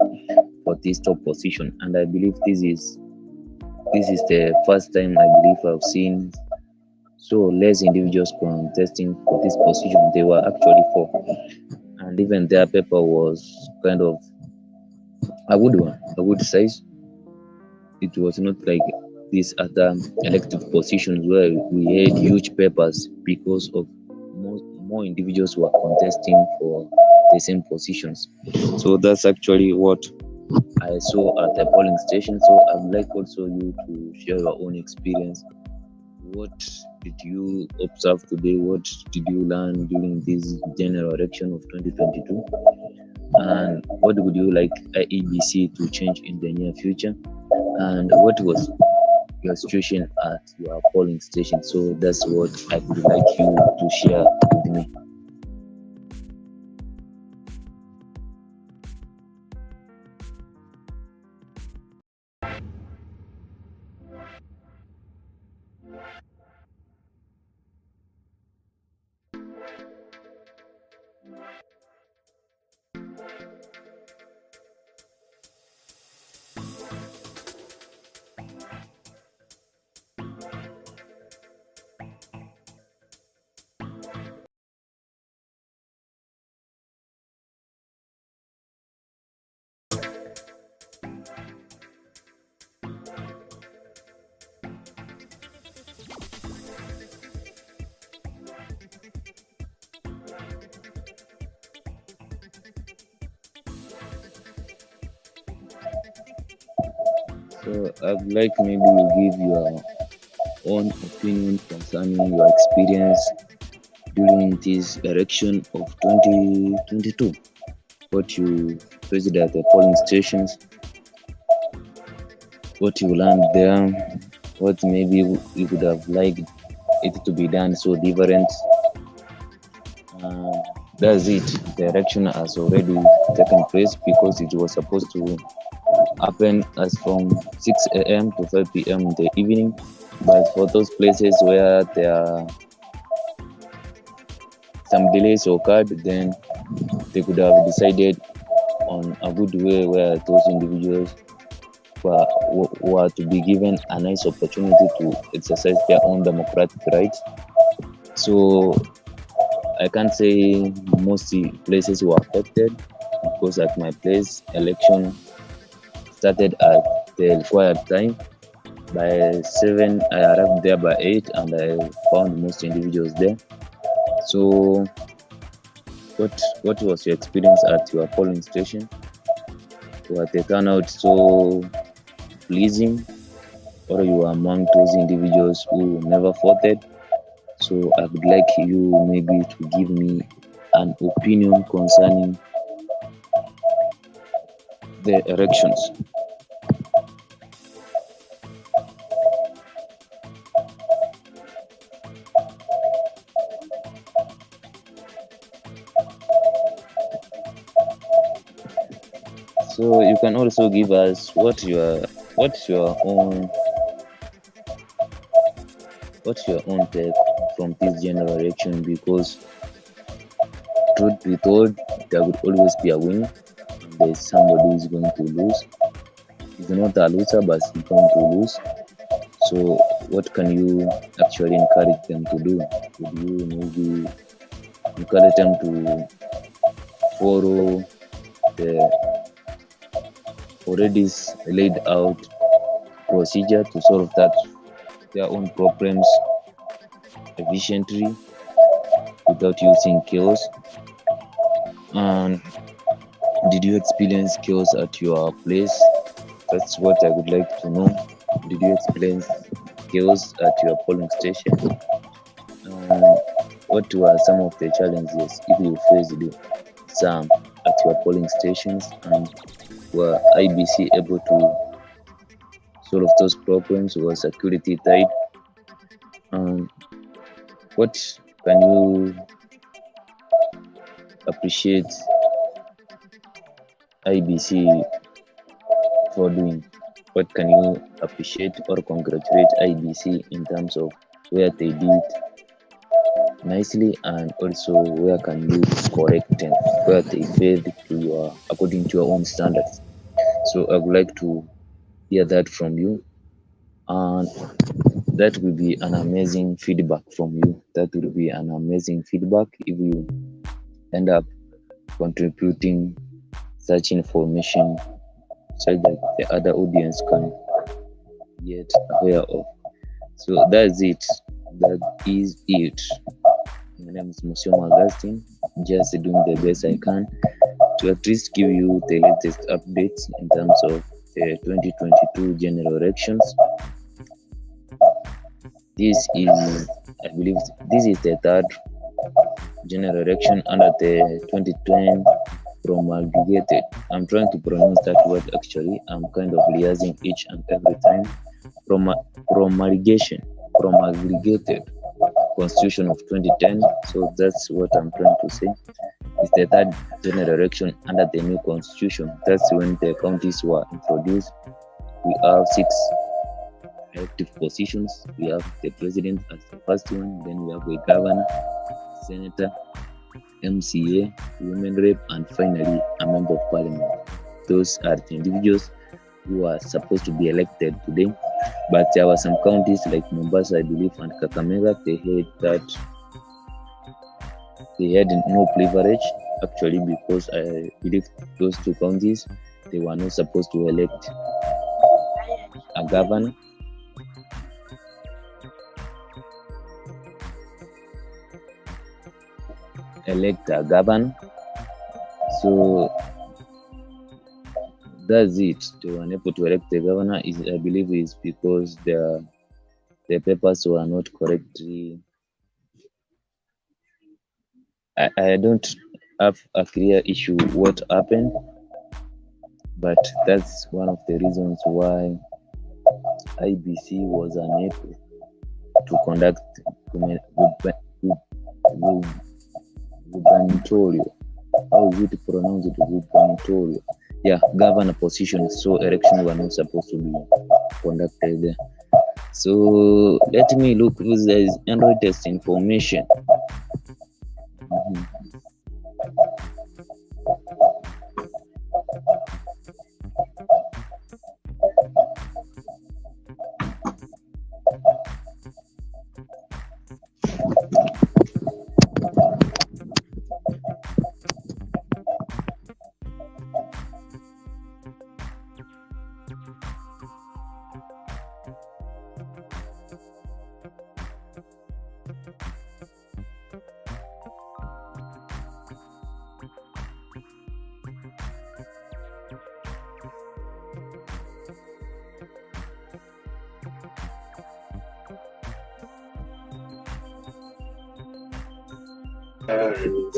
for this top position, and I believe this is the first time I believe I've seen so less individuals contesting for this position. They were actually 4, and even their paper was kind of a good one, a good size. It was not like these other elective positions where we had huge papers because of more individuals were contesting for the same positions. So that's actually what I saw at the polling station. So I would like also you to share your own experience. What did you observe today? What did you learn during this general election of 2022? And what would you like IEBC to change in the near future? And what was your situation at your polling station? So that's what I would like you to share with me. So I'd like maybe you give your own opinion concerning your experience during this election of 2022. What you faced at the polling stations, what you learned there, what maybe you could have liked it to be done so different. Uh, that's it. The election has already taken place because it was supposed to happen as from 6 a.m. to 5 p.m. in the evening. But for those places where there are some delays occurred, then they could have decided on a good way where those individuals were to be given a nice opportunity to exercise their own democratic rights. So I can't say most places were affected because at my place, election started at the required time. By 7, I arrived there by 8 and I found most individuals there. So, what was your experience at your polling station? Was the turnout so pleasing, or you were among those individuals who never voted? So, I would like you maybe to give me an opinion concerning the elections. So you can also give us what's your own take from this general election, because truth be told, there will always be a winner and there's somebody who's going to lose. He's not a loser, but he's going to lose. So what can you actually encourage them to do? Would you maybe encourage them to follow the already laid out procedure to solve their own problems efficiently without using chaos? And did you experience chaos at your place? That's what I would like to know. Did you experience chaos at your polling station? What were some of the challenges if you faced some at your polling stations, and were IBC able to solve those problems? Was security tight? What can you appreciate IBC for doing? What can you appreciate or congratulate IBC in terms of where they did nicely, and also where can you correct them where they failed to according to your own standards? So I would like to hear that from you, and that will be an amazing feedback from you. That will be an amazing feedback if you end up contributing such information so that the other audience can get aware of. So that's it. That is it. My name is Monsieur Augustine. Just doing the best I can to at least give you the latest updates in terms of the 2022 general elections. This is, I believe, this is the third general election under the 2010 promulgated. I'm trying to pronounce that word actually. I'm kind of realizing each and every time. Promulgated Constitution of 2010. So that's what I'm trying to say. It's the third general election under the new constitution. That's when the counties were introduced. We have 6 elective positions. We have the president as the first one, then we have a governor, senator, MCA, women rep, and finally a member of parliament. Those are the individuals who are supposed to be elected today. But there were some counties like Mombasa, I believe, and Kakamega, they had no privilege actually, because I believe those 2 counties, they were not supposed to elect a governor. So that's it. They were unable to elect the governor. Is I believe is because their papers were not correctly. I don't have a clear issue what happened, but that's one of the reasons why IBC was unable to conduct gubernatorial. How is it pronounced? Gubernatorial. Yeah, governor positions. So elections were not supposed to be conducted there. So let me look if there is Android test information. And